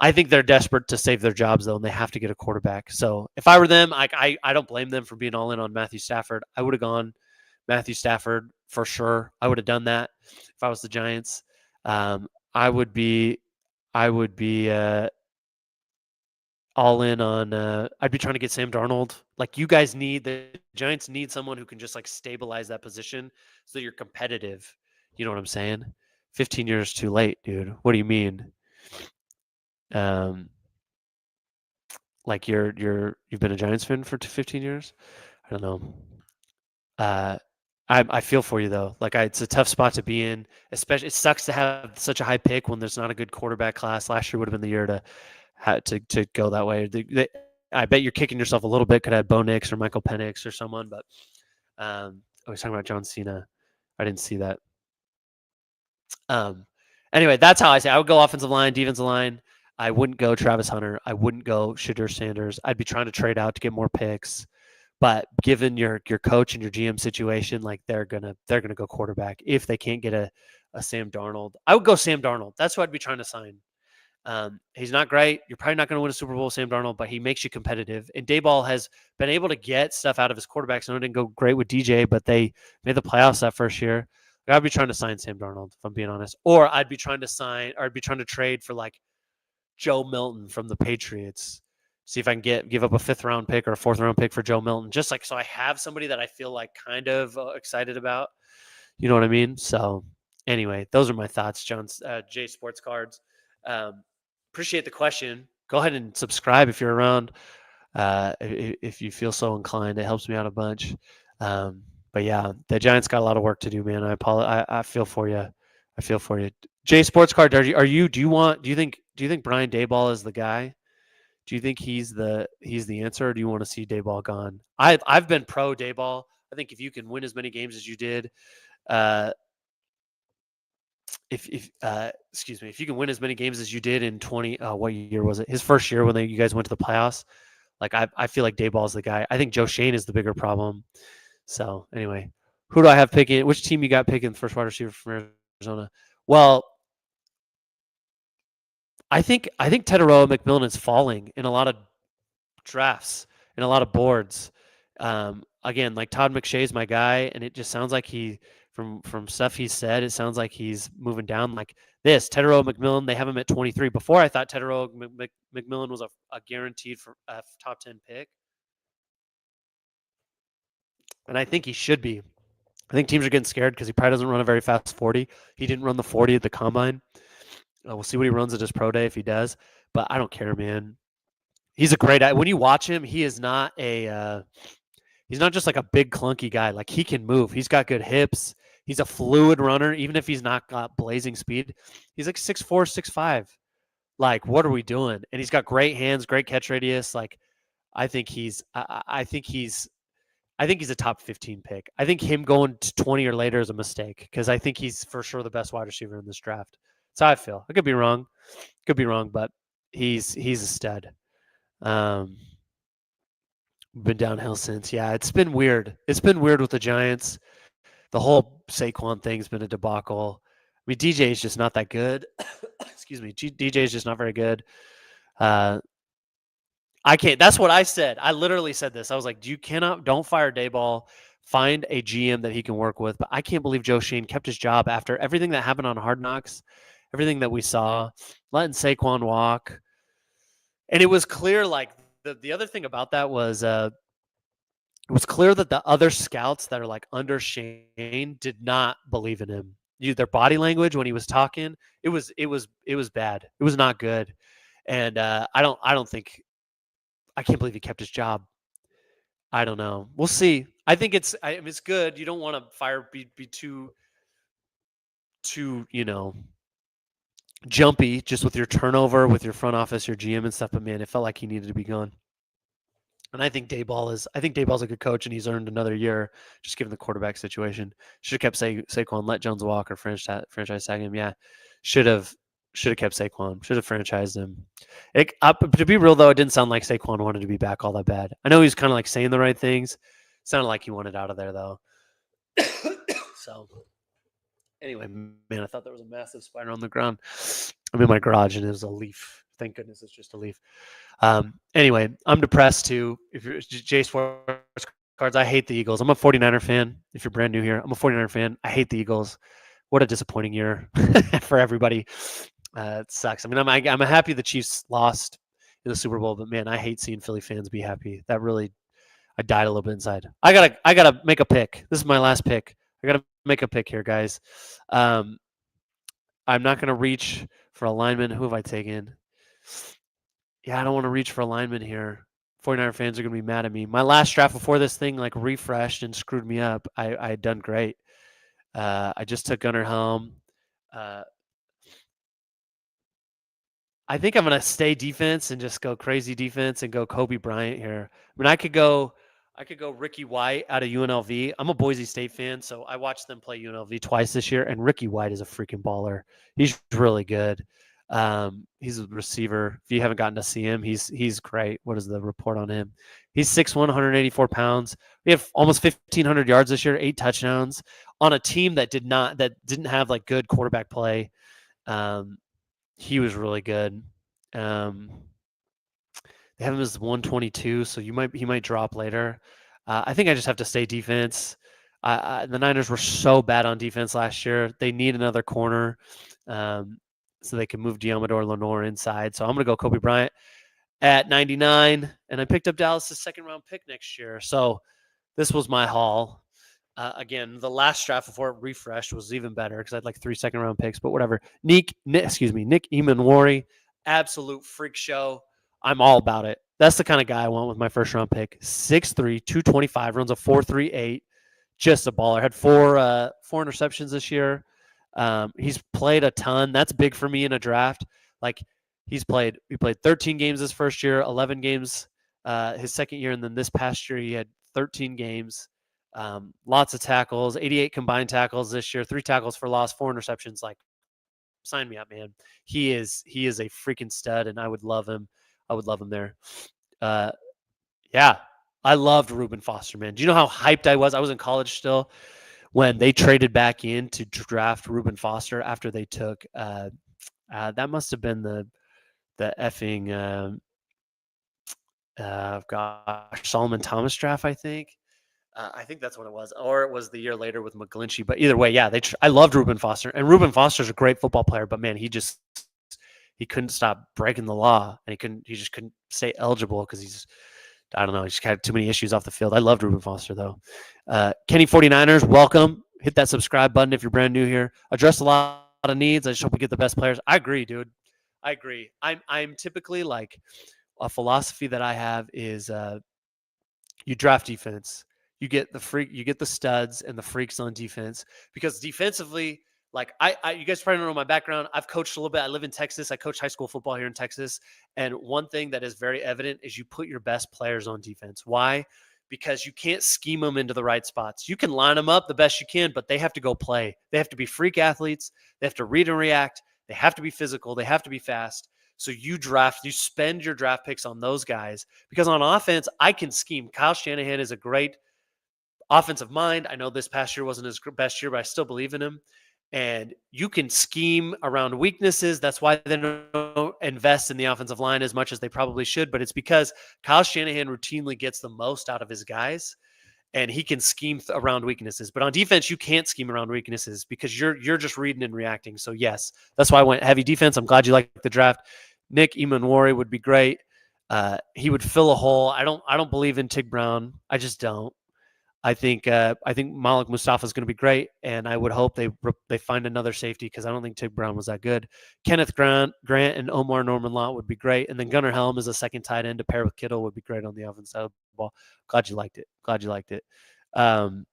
I think they're desperate to save their jobs though, and they have to get a quarterback. So if I were them, I don't blame them for being all in on Matthew Stafford. I would have gone Matthew Stafford for sure. I would have done that if I was the Giants. I would be all in on. I'd be trying to get Sam Darnold. Like you guys need the Giants need someone who can just like stabilize that position so that you're competitive. You know what I'm saying? 15 years too late, dude. What do you mean? Like you've been a Giants fan for 15 years? I don't know. I feel for you though. Like it's a tough spot to be in. Especially, it sucks to have such a high pick when there's not a good quarterback class. Last year would have been the year to go that way. I bet you're kicking yourself a little bit. Could have Bo Nix or Michael Penix or someone, but I was talking about John Cena. I didn't see that. Anyway, that's how I say I would go offensive line, defensive line. I wouldn't go Travis Hunter. I wouldn't go Shadur Sanders. I'd be trying to trade out to get more picks. But given your coach and your GM situation, like they're gonna go quarterback if they can't get a Sam Darnold. I would go Sam Darnold. That's who I'd be trying to sign. He's not great. You're probably not going to win a Super Bowl, Sam Darnold, but he makes you competitive. And Dayball has been able to get stuff out of his quarterbacks. I know it didn't go great with DJ, but they made the playoffs that first year. I'd be trying to sign Sam Darnold, if I'm being honest. Or I'd be trying to trade for like Joe Milton from the Patriots. See if I can give up a 5th round pick or a 4th round pick for Joe Milton, just like so I have somebody that I feel like kind of excited about. You know what I mean? So anyway, those are my thoughts, John. J Sports Cards. Appreciate the question. Go ahead and subscribe if you're around. If you feel so inclined, it helps me out a bunch. But yeah, the Giants got a lot of work to do, man. I apologize. I feel for you. I feel for you. J Sports Card. Do you think Brian Daboll is the guy? Do you think he's the answer, or do you want to see Daboll gone? I've been pro Daboll. I think if you can win as many games as you did, if you can win as many games as you did in 20, what year was it? His first year when you guys went to the playoffs. Like I feel like Daboll's the guy. I think Joe Shane is the bigger problem. So anyway, who do I have picking? Which team you got picking the first wide receiver from Arizona? Well, I think Teteroa McMillan is falling in a lot of drafts, in a lot of boards. Again, like Todd McShay is my guy, and it just sounds like from stuff he said, it sounds like he's moving down like this. Teteroa McMillan, they have him at 23. Before I thought Teteroa McMillan was a guaranteed for a top 10 pick, and I think he should be. I think teams are getting scared because he probably doesn't run a very fast 40. He didn't run the 40 at the combine. We'll see what he runs at his pro day if he does, but I don't care, man. He's a great. When you watch him, he is not he's not just like a big clunky guy. Like he can move. He's got good hips. He's a fluid runner, even if he's not got blazing speed. He's like 6'4", 6'5". Like, what are we doing? And he's got great hands, great catch radius. Like, I think he's a top 15 pick. I think him going to 20 or later is a mistake because I think he's for sure the best wide receiver in this draft. That's how I feel. I could be wrong. But he's a stud. Been downhill since. Yeah, it's been weird. It's been weird with the Giants. The whole Saquon thing's been a debacle. I mean, DJ is just not that good. Excuse me. DJ is just not very good. I can't. That's what I said. I literally said this. I was like, don't fire Daboll. find a GM that he can work with. But I can't believe Joe Shane kept his job after everything that happened on Hard Knocks, everything that we saw, letting Saquon walk. And it was clear, like, the other thing about that was it was clear that the other scouts that are like under Shane did not believe in him. Their body language when he was talking, it was bad. It was not good. And I don't think I can't believe he kept his job. I don't know. We'll see. I think it's good. You don't want to be too jumpy just with your turnover with your front office, your GM and stuff. But man, it felt like he needed to be gone. And I think Dayball's a good coach, and he's earned another year just given the quarterback situation. Should have kept Saquon, let Jones walk, or franchise tag him. Yeah, should have kept Saquon. Should have franchised him. To be real though, it didn't sound like Saquon wanted to be back all that bad. I know he was kind of like saying the right things. Sounded like he wanted out of there though. So anyway, man, I thought there was a massive spider on the ground. I'm in my garage and it was a leaf. Thank goodness it's just a leaf. Anyway, I'm depressed too. If you're Jay Sports Cards, I hate the Eagles. I'm a 49er fan. If you're brand new here, I'm a 49er fan. I hate the Eagles. What a disappointing year for everybody. It sucks. I mean, I'm happy the Chiefs lost in the Super Bowl, but man, I hate seeing Philly fans be happy. That really, I died a little bit inside. I gotta make a pick. This is my last pick. I gotta make a pick here, guys. I'm not gonna reach for a lineman. Who have I taken? Yeah, I don't want to reach for a lineman here. 49er fans are going to be mad at me. My last draft before this thing like refreshed and screwed me up. I had done great. I just took Gunnar Helm. I think I'm going to stay defense and just go crazy defense and go Kobe Bryant here. I mean, I could go Ricky White out of UNLV. I'm a Boise State fan, so I watched them play UNLV twice this year, and Ricky White is a freaking baller. He's really good. He's a receiver. If you haven't gotten to see him, he's great. What is the report on him? He's 6'1", 184 pounds. We have almost 1,500 yards this year, 8 touchdowns on a team that didn't have like good quarterback play. He was really good. They have him as 122, so he might drop later. I think I just have to stay defense. The Niners were so bad on defense last year. They need another corner so they can move Diamador Lenore inside. So I'm going to go Kobe Bryant at 99, and I picked up Dallas' second-round pick next year. So this was my haul. Again, the last draft before it refreshed was even better because I had like 3 second-round picks, but whatever. Nick Emanwari, absolute freak show. I'm all about it. That's the kind of guy I want with my first-round pick. 6'3", 225, runs a 4.38. Just a baller. Had four interceptions this year. He's played a ton. That's big for me in a draft. Like he played 13 games this first year, 11 games his second year, and then this past year he had 13 games. Lots of tackles, 88 combined tackles this year, 3 tackles for loss, 4 interceptions. Like, sign me up, man. He is a freaking stud, and I would love him. I would love him there. Yeah, I loved Reuben Foster, man. Do you know how hyped I was? I was in college still when they traded back in to draft Reuben Foster after they took that must have been the effing Solomon Thomas draft, I think. I think that's what it was, or it was the year later with McGlinchey. But either way, yeah, I loved Reuben Foster, and Reuben Foster's a great football player. But man, he couldn't stop breaking the law, and he just couldn't stay eligible because I don't know, he just had too many issues off the field. I loved Reuben Foster though. Kenny 49ers, welcome. Hit that subscribe button if you're brand new here. Address a lot of needs. I just hope we get the best players. I agree, dude. I agree. I'm typically like a philosophy that I have is you draft defense. You get the studs and the freaks on defense because defensively, like you guys probably don't know my background. I've coached a little bit. I live in Texas. I coach high school football here in Texas. And one thing that is very evident is you put your best players on defense. Why? Because you can't scheme them into the right spots. You can line them up the best you can, but they have to go play. They have to be freak athletes. They have to read and react. They have to be physical. They have to be fast. So you spend your draft picks on those guys because on offense, I can scheme. Kyle Shanahan is a great offensive mind. I know this past year wasn't his best year, but I still believe in him. And you can scheme around weaknesses. That's why they don't invest in the offensive line as much as they probably should. But it's because Kyle Shanahan routinely gets the most out of his guys. and he can scheme around weaknesses. But on defense, you can't scheme around weaknesses because you're just reading and reacting. So yes, that's why I went heavy defense. I'm glad you liked the draft. Nick Emanwari would be great. He would fill a hole. I don't believe in Tig Brown. I just don't. I think Malik Mustafa is going to be great, and I would hope they find another safety because I don't think Tig Brown was that good. Kenneth Grant and Omar Norman Lott would be great, and then Gunnar Helm as a second tight end to pair with Kittle would be great on the offensive side of the ball. Glad you liked it. Um,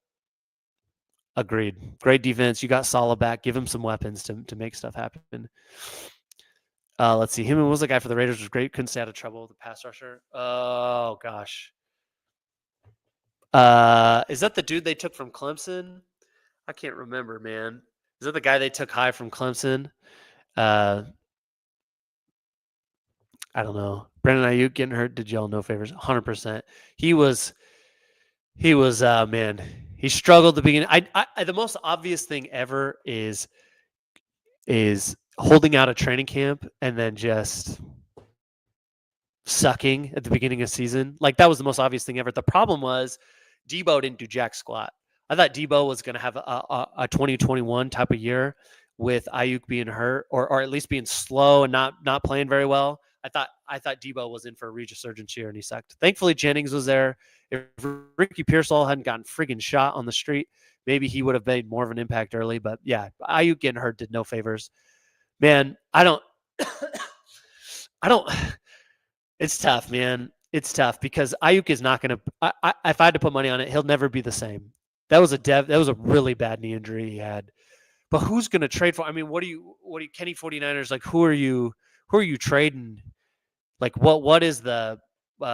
Agreed. Great defense. You got Salah back. Give him some weapons to make stuff happen. Let's see. Him and was the guy for the Raiders was great. Couldn't stay out of trouble with the pass rusher. Oh gosh. Is that the dude they took from Clemson? I can't remember, man. Is that the guy they took high from Clemson? I don't know. Brandon Ayuk getting hurt did y'all no favors. 100%. He was man. He struggled at the beginning. The most obvious thing ever is holding out a training camp and then just sucking at the beginning of season. Like that was the most obvious thing ever. The problem was Debo didn't do jack squat. I thought Debo was going to have a 2021 type of year with Ayuk being hurt or at least being slow and not playing very well. I thought Debo was in for a resurgence year and he sucked. Thankfully Jennings was there. If Ricky Pearsall hadn't gotten friggin' shot on the street, maybe he would have made more of an impact early. But yeah, Ayuk getting hurt did no favors. Man, I don't. It's tough, man. It's tough because Ayuk is not going to. If I had to put money on it, he'll never be the same. That was a really bad knee injury he had. But who's going to trade for? I mean, what do you Kenny 49ers like? Who are you trading? Like what is the what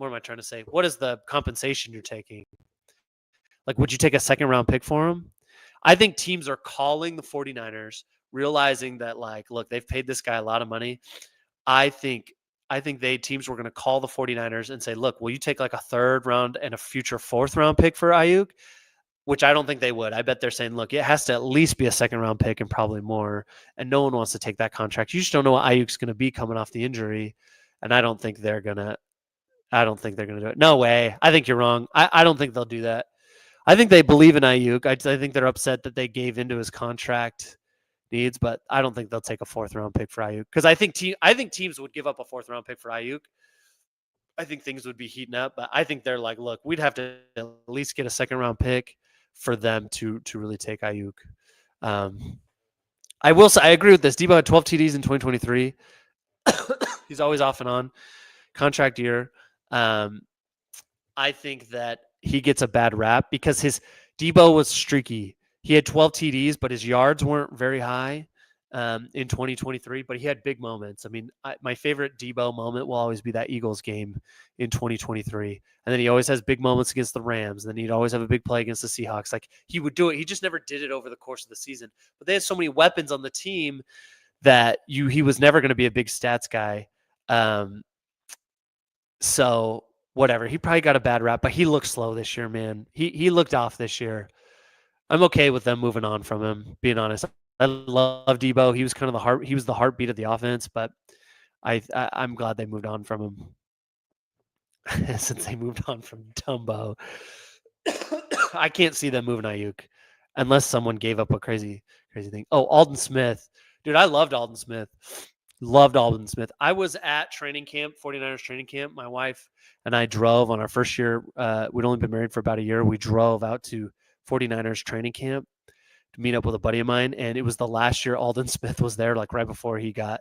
am I trying to say? What is the compensation you're taking? Like, would you take a second round pick for him? I think teams are calling the 49ers, realizing that like, look, they've paid this guy a lot of money. I think teams were going to call the 49ers and say, look, will you take like a third round and a future fourth round pick for Ayuk? Which I don't think they would. I bet they're saying, look, it has to at least be a second round pick and probably more. And no one wants to take that contract. You just don't know what Ayuk's going to be coming off the injury. And I don't think they're going to do it. No way. I think you're wrong. I don't think they'll do that. I think they believe in Ayuk. I think they're upset that they gave into his contract needs, but I don't think they'll take a fourth round pick for Ayuk because I think teams would give up a fourth round pick for Ayuk. I think things would be heating up, but I think they're like, look, we'd have to at least get a second round pick for them to really take Ayuk. I will say I agree with this. Debo had 12 TDs in 2023. He's always off and on. Contract year. I think that he gets a bad rap because his Debo was streaky. He had 12 TDs, but his yards weren't very high in 2023, but he had big moments. I mean, my favorite Debo moment will always be that Eagles game in 2023. And then he always has big moments against the Rams. And then he'd always have a big play against the Seahawks. Like he would do it. He just never did it over the course of the season. But they had so many weapons on the team that he was never going to be a big stats guy. So whatever. He probably got a bad rap, but he looked slow this year, man. He looked off this year. I'm okay with them moving on from him, being honest. I love Debo. He was kind of he was the heartbeat of the offense, but I'm glad they moved on from him since they moved on from Dumbo. I can't see them moving Ayuk unless someone gave up a crazy thing. Oh, Alden Smith. Dude, I loved Alden Smith. Loved Alden Smith. I was at training camp, 49ers training camp. My wife and I drove on our first year. We'd only been married for about a year. We drove out to 49ers training camp to meet up with a buddy of mine. And it was the last year Alden Smith was there, like right before he got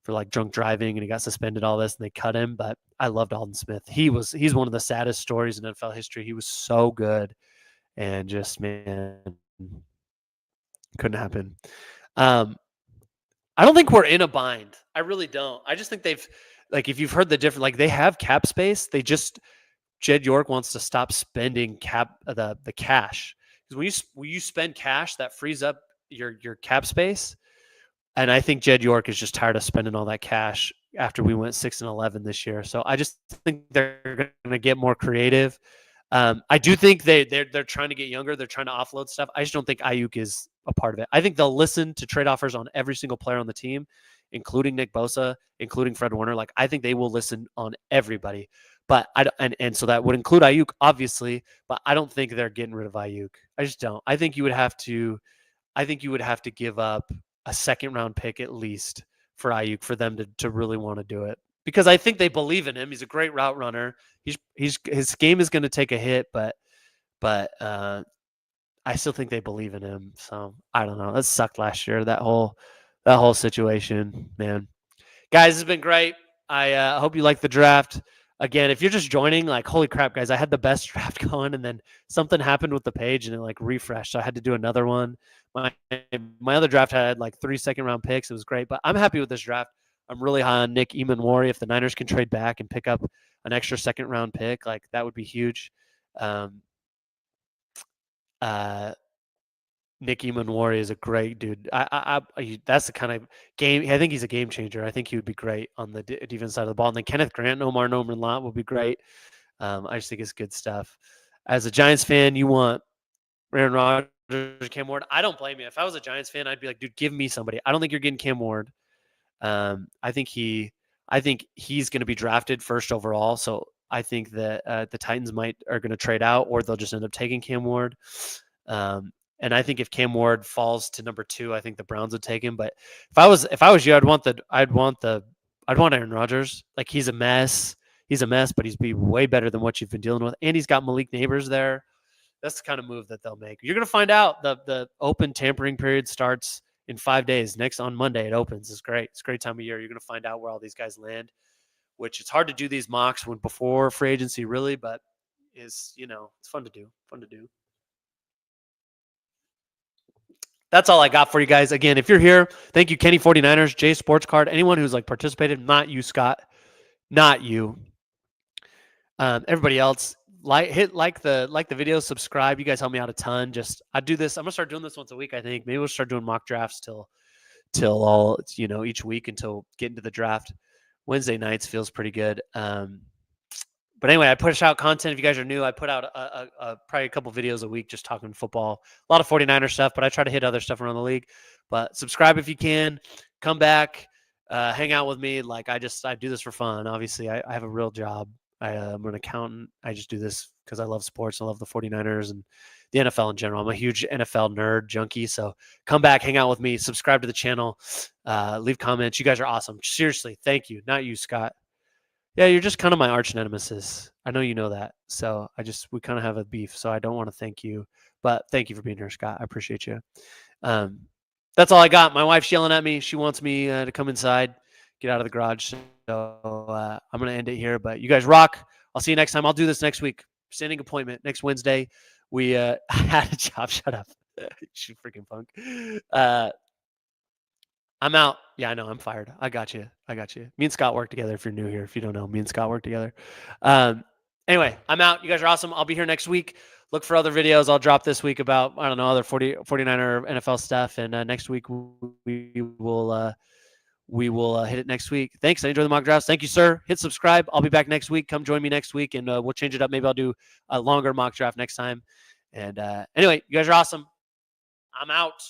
for like drunk driving and he got suspended, all this, and they cut him. But I loved Alden Smith. He's one of the saddest stories in NFL history. He was so good and just, man, couldn't happen. I don't think we're in a bind. I really don't. I just think they've, like, if you've heard the different, like they have cap space. Jed York wants to stop spending the cash. Because when you spend cash, that frees up your cap space. And I think Jed York is just tired of spending all that cash after we went 6-11 this year. So I just think they're going to get more creative. I do think they're trying to get younger. They're trying to offload stuff. I just don't think Ayuk is a part of it. I think they'll listen to trade offers on every single player on the team, including Nick Bosa, including Fred Warner. Like I think they will listen on everybody. But and so that would include Ayuk, obviously. But I don't think they're getting rid of Ayuk. I just don't. I think you would have to. I think you would have to give up a second round pick at least for Ayuk for them to really want to do it. Because I think they believe in him. He's a great route runner. His game is going to take a hit, but I still think they believe in him. So I don't know. That sucked last year. That whole situation, man. Guys, it's been great. I hope you like the draft. Again, if you're just joining, like, holy crap, guys, I had the best draft going, and then something happened with the page, and it like refreshed. So I had to do another one. My other draft had like 3 second-round picks. It was great, but I'm happy with this draft. I'm really high on Nick Eamon-Warry. If the Niners can trade back and pick up an extra second-round pick, like that would be huge. Nick Eamon-Warry is a great dude. That's the kind of game. I think he's a game changer. I think he would be great on the defense side of the ball. And then Kenneth Grant, Omar Norman Lott would be great. I just think it's good stuff. As a Giants fan, you want Aaron Rodgers, Cam Ward. I don't blame you. If I was a Giants fan, I'd be like, dude, give me somebody. I don't think you're getting Cam Ward. I think he's going to be drafted first overall. So I think that the Titans are going to trade out, or they'll just end up taking Cam Ward. And I think if Cam Ward falls to number 2, I think the Browns would take him. But if I was you, I'd want Aaron Rodgers. Like, he's a mess. He's a mess, but he's be way better than what you've been dealing with. And he's got Malik Neighbors there. That's the kind of move that they'll make. You're going to find out the open tampering period starts in 5 days. On Monday, it opens. It's great. It's a great time of year. You're going to find out where all these guys land, which it's hard to do these mocks before free agency, really, but it's fun to do. That's all I got for you guys. Again, if you're here, thank you, Kenny 49ers, Jay Sports Card, anyone who's like participated. Not you, Scott. Not you. Everybody else, like the video, subscribe. You guys help me out a ton. I do this. I'm gonna start doing this once a week. I think maybe we'll start doing mock drafts till all each week until getting to the draft. Wednesday nights feels pretty good. But anyway, I push out content. If you guys are new, I put out probably a couple videos a week just talking football. A lot of 49er stuff, but I try to hit other stuff around the league. But subscribe if you can. Come back. Hang out with me. Like, I do this for fun. Obviously, I have a real job. I'm an accountant. I just do this because I love sports. I love the 49ers and the NFL in general. I'm a huge NFL nerd junkie. So come back, hang out with me, subscribe to the channel, leave comments. You guys are awesome. Seriously, thank you. Not you, Scott. Yeah, you're just kind of my arch nemesis. I know you know that. So we kind of have a beef. So I don't want to thank you, but thank you for being here, Scott. I appreciate you. That's all I got. My wife's yelling at me. She wants me to come inside, get out of the garage. So I'm going to end it here, but you guys rock. I'll see you next time. I'll do this next week. Standing appointment next Wednesday. We had a job. Shut up. You freaking punk. I'm out. Yeah, I know. I'm fired. I got you. Me and Scott work together. If you're new here, if you don't know, me and Scott work together. Anyway, I'm out. You guys are awesome. I'll be here next week. Look for other videos I'll drop this week about, I don't know, other 49er NFL stuff. And next week we will hit it next week. Thanks. I enjoy the mock drafts. Thank you, sir. Hit subscribe. I'll be back next week. Come join me next week, and we'll change it up. Maybe I'll do a longer mock draft next time. And anyway, you guys are awesome. I'm out.